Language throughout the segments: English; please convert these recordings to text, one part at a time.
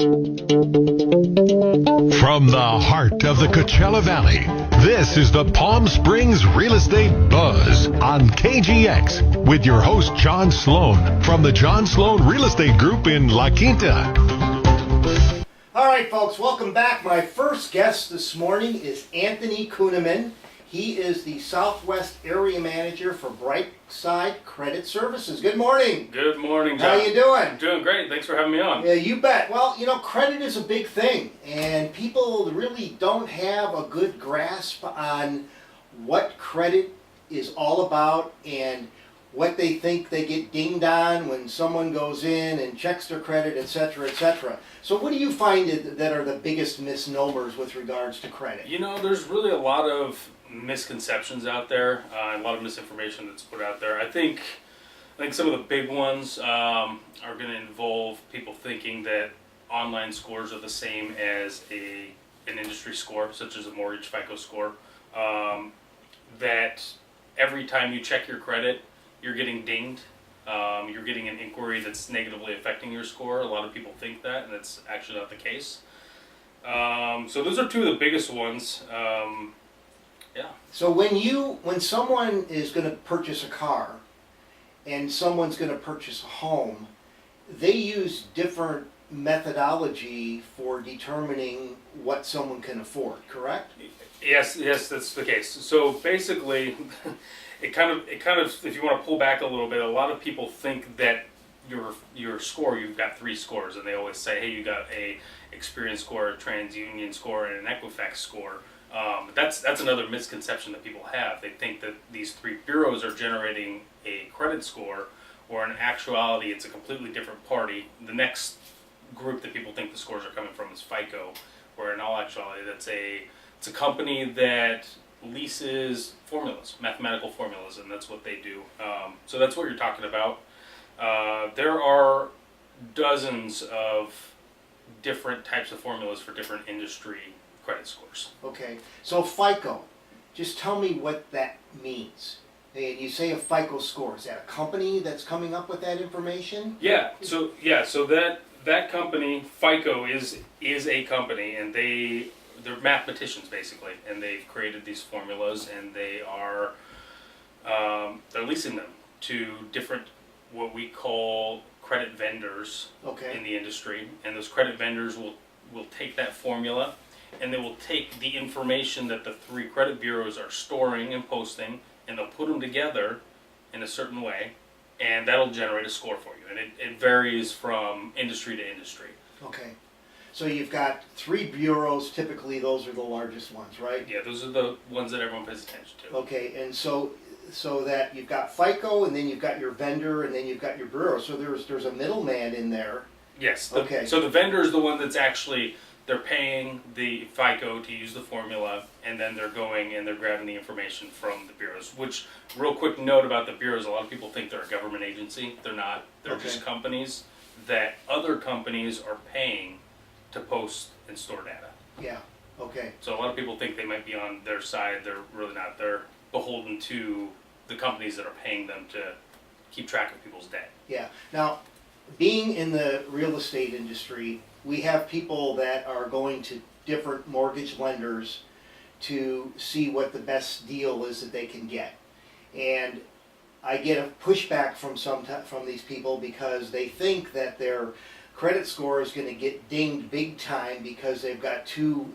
From the heart of the Coachella Valley, this is the Palm Springs Real Estate Buzz on KGX with your host, John Sloan from the John Sloan Real Estate Group in La Quinta. All right, folks, welcome back. My first guest this morning is Anthony Kueneman. He is the Southwest Area Manager for Brightside Credit Services. Good morning. Good morning, John. How you doing? Doing great. Thanks for having me on. Yeah, you bet. Well, you know, credit is a big thing, and people really don't have a good grasp on what credit is all about and what they think they get dinged on when someone goes in and checks their credit, etc., etc. So what do you find that are the biggest misnomers with regards to credit? You know, there's really a lot of misconceptions out there, a lot of misinformation that's put out there. I think some of the big ones are going to involve people thinking that online scores are the same as an industry score, such as a mortgage FICO score. That every time you check your credit, you're getting dinged. You're getting an inquiry that's negatively affecting your score. A lot of people think that, and that's actually not the case. So those are two of the biggest ones. Yeah. So when someone is going to purchase a car and someone's going to purchase a home, they use different methodology for determining what someone can afford, correct? Yes, that's the case. So basically, it kind of, if you want to pull back a little bit, a lot of people think that your score, you've got three scores, and they always say, hey, you got a Experian score, a TransUnion score, and an Equifax score. That's another misconception that people have. They think that these three bureaus are generating a credit score, or in actuality, it's a completely different party. The next group that people think the scores are coming from is FICO, where in all actuality, it's a company that leases formulas, mathematical formulas, and that's what they do. So that's what you're talking about. There are dozens of different types of formulas for different industry credit scores. Okay, so FICO, just tell me what that means. And you say a FICO score, is that a company that's coming up with that information? Yeah, so that company, FICO, is a company, and they're mathematicians basically, and they've created these formulas, and they're leasing them to different, what we call credit vendors. Okay. In the industry, and those credit vendors will take that formula, and they will take the information that the three credit bureaus are storing and posting, and they'll put them together in a certain way, and that'll generate a score for you, and it varies from industry to industry. Okay. So you've got three bureaus, typically those are the largest ones, right? Yeah, those are the ones that everyone pays attention to. Okay, and so that you've got FICO, and then you've got your vendor, and then you've got your bureau. So there's a middleman in there. Yes. Okay. So the vendor is the one that's actually, they're paying the FICO to use the formula, and then they're going and they're grabbing the information from the bureaus. Which, real quick note about the bureaus, a lot of people think they're a government agency. They're not. They're just companies that other companies are paying to post and store data. Yeah, okay. So a lot of people think they might be on their side. They're really not. They're beholden to the companies that are paying them to keep track of people's debt. Yeah. Now, being in the real estate industry, we have people that are going to different mortgage lenders to see what the best deal is that they can get. And I get a pushback from these people because they think that their credit score is going to get dinged big time because they've got two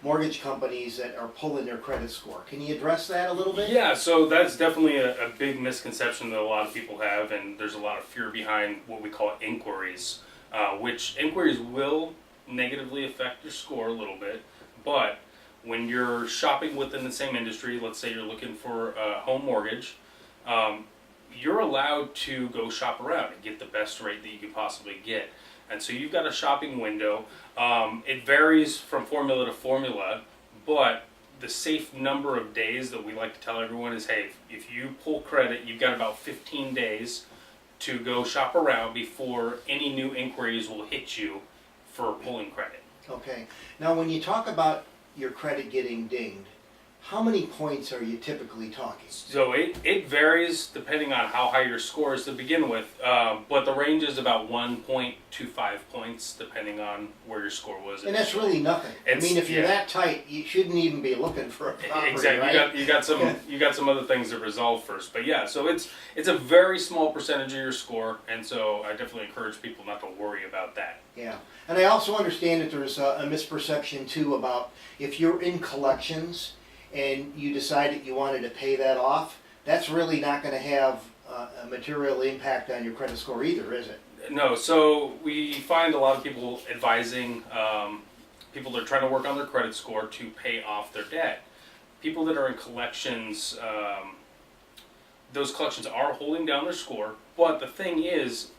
mortgage companies that are pulling their credit score. Can you address that a little bit? Yeah, so that's definitely a big misconception that a lot of people have, and there's a lot of fear behind what we call inquiries, which inquiries will negatively affect your score a little bit, but when you're shopping within the same industry, let's say you're looking for a home mortgage, you're allowed to go shop around and get the best rate that you could possibly get. And so you've got a shopping window. It varies from formula to formula, but the safe number of days that we like to tell everyone is, hey, if you pull credit, you've got about 15 days to go shop around before any new inquiries will hit you for pulling credit. Okay. Now, when you talk about your credit getting dinged, how many points are you typically talking? So it varies depending on how high your score is to begin with, but the range is about 1.25 points depending on where your score was. And that's really nothing. I It's- mean, if you're yeah. that tight, you shouldn't even be looking for a property, Exactly. right? You got some other things to resolve first. But yeah, so it's a very small percentage of your score, and so I definitely encourage people not to worry about that. Yeah, and I also understand that there's a misperception too about if you're in collections and you decided you wanted to pay that off, that's really not going to have a material impact on your credit score either, is it? No, so we find a lot of people advising people that are trying to work on their credit score to pay off their debt. People that are in collections, those collections are holding down their score, but the thing is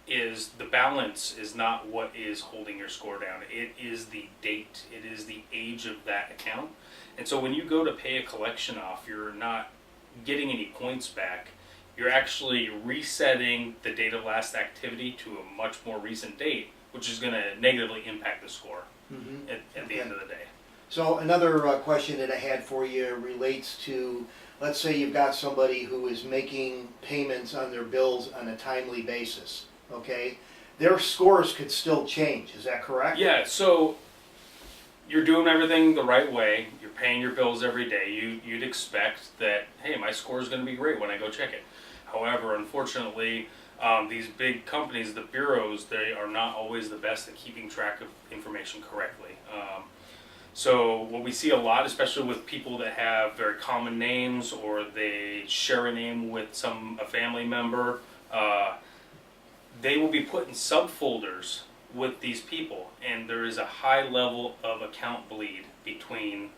the balance is not what is holding your score down. It is the date, it is the age of that account. And so when you go to pay a collection off, you're not getting any points back. You're actually resetting the date of last activity to a much more recent date, which is going to negatively impact the score at the end of the day. So another question that I had for you relates to, let's say you've got somebody who is making payments on their bills on a timely basis, okay? Their scores could still change, is that correct? Yeah, so you're doing everything the right way. You're paying your bills every day. You'd expect that, hey, my score is going to be great when I go check it. However, unfortunately, these big companies, the bureaus, they are not always the best at keeping track of information correctly. So what we see a lot, especially with people that have very common names or they share a name with a family member, they will be put in subfolders with these people, and there is a high level of account bleed between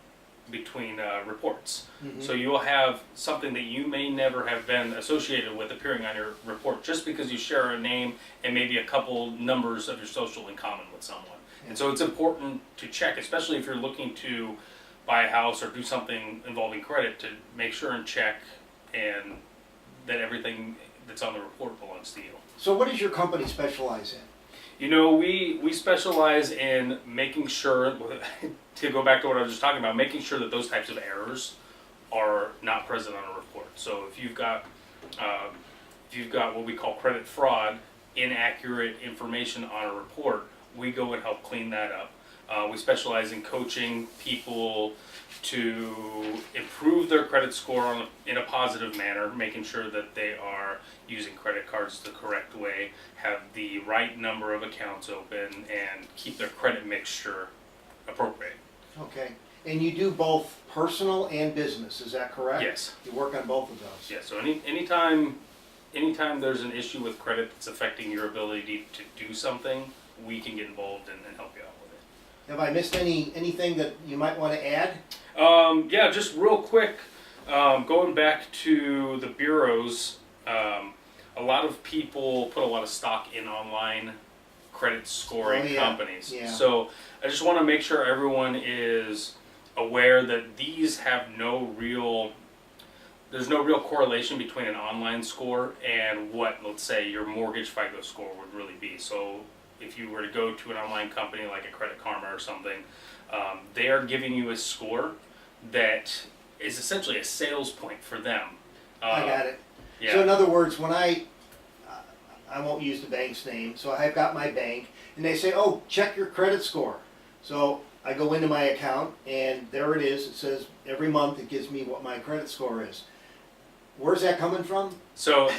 reports. So you will have something that you may never have been associated with appearing on your report just because you share a name and maybe a couple numbers of your social in common with someone. And so it's important to check, especially if you're looking to buy a house or do something involving credit, to make sure and check and that everything that's on the report belongs to you. So what does your company specialize in? You know, we specialize in making sure, to go back to what I was just talking about, making sure that those types of errors are not present on a report. So if you've got what we call credit fraud, inaccurate information on a report, we go and help clean that up. We specialize in coaching people to improve their credit score in a positive manner, making sure that they are using credit cards the correct way, have the right number of accounts open, and keep their credit mixture appropriate. Okay, and you do both personal and business, is that correct? Yes. You work on both of those? Yeah, so anytime there's an issue with credit that's affecting your ability to do something, we can get involved and help you out with it. Have I missed anything that you might want to add? Yeah, just real quick, going back to the bureaus, a lot of people put a lot of stock in online credit scoring companies. Yeah. So I just want to make sure everyone is aware that these have there's no real correlation between an online score and what, let's say, your mortgage FICO score would really be. So if you were to go to an online company like a Credit Karma or something, they are giving you a score that is essentially a sales point for them. I got it. Yeah. So in other words, when I won't use the bank's name, so I've got my bank, and they say, oh, check your credit score. So I go into my account, and there it is. It says every month it gives me what my credit score is. Where's that coming from? So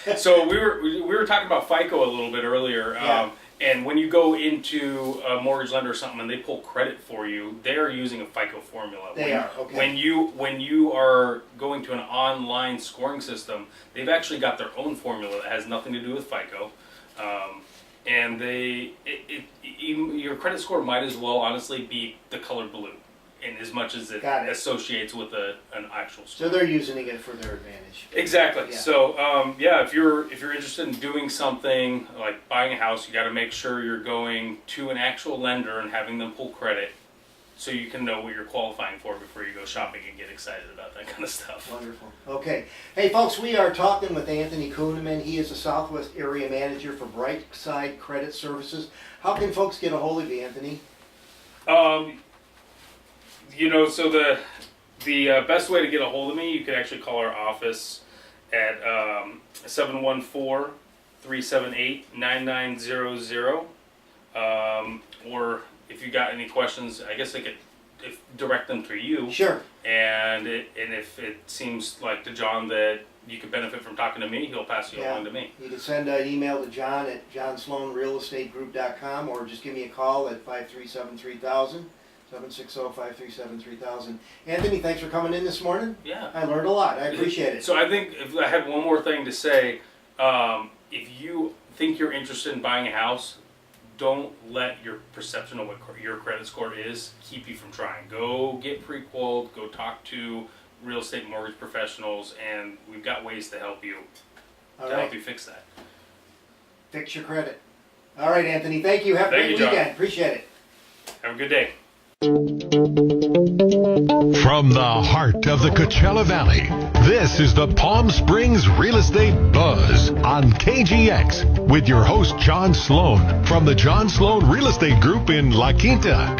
we were talking about FICO a little bit earlier, Yeah. and when you go into a mortgage lender or something and they pull credit for you, they are using a FICO formula. They are, okay. When you are going to an online scoring system, they've actually got their own formula that has nothing to do with FICO, and your credit score might as well honestly be the color blue, in as much as it associates with an actual score. So they're using it for their advantage. Exactly. Yeah. So if you're interested in doing something like buying a house, you got to make sure you're going to an actual lender and having them pull credit, so you can know what you're qualifying for before you go shopping and get excited about that kind of stuff. Wonderful. Okay. Hey, folks, we are talking with Anthony Kueneman. He is the Southwest Area Manager for Brightside Credit Services. How can folks get a hold of you, Anthony? So the The best way to get a hold of me, you could actually call our office at 714-378-9900. Or if you got any questions, I guess I could direct them to you. Sure. And if it seems like to John that you could benefit from talking to me, he'll pass you along to me. You can send an email to John at johnsloanrealestategroup.com or just give me a call at 537-3000. 760-537-3000. Anthony, thanks for coming in this morning. Yeah. I learned a lot. I appreciate it. So I think if I had one more thing to say, if you think you're interested in buying a house, don't let your perception of what your credit score is keep you from trying. Go get pre-quoted, go talk to real estate mortgage professionals, and we've got ways to help you help you fix that. Fix your credit. All right, Anthony. Thank you. Have a great weekend. Appreciate it. Have a good day. From the heart of the Coachella Valley, this is the Palm Springs Real Estate Buzz on KGX with your host, John Sloan from the John Sloan Real Estate Group in La Quinta.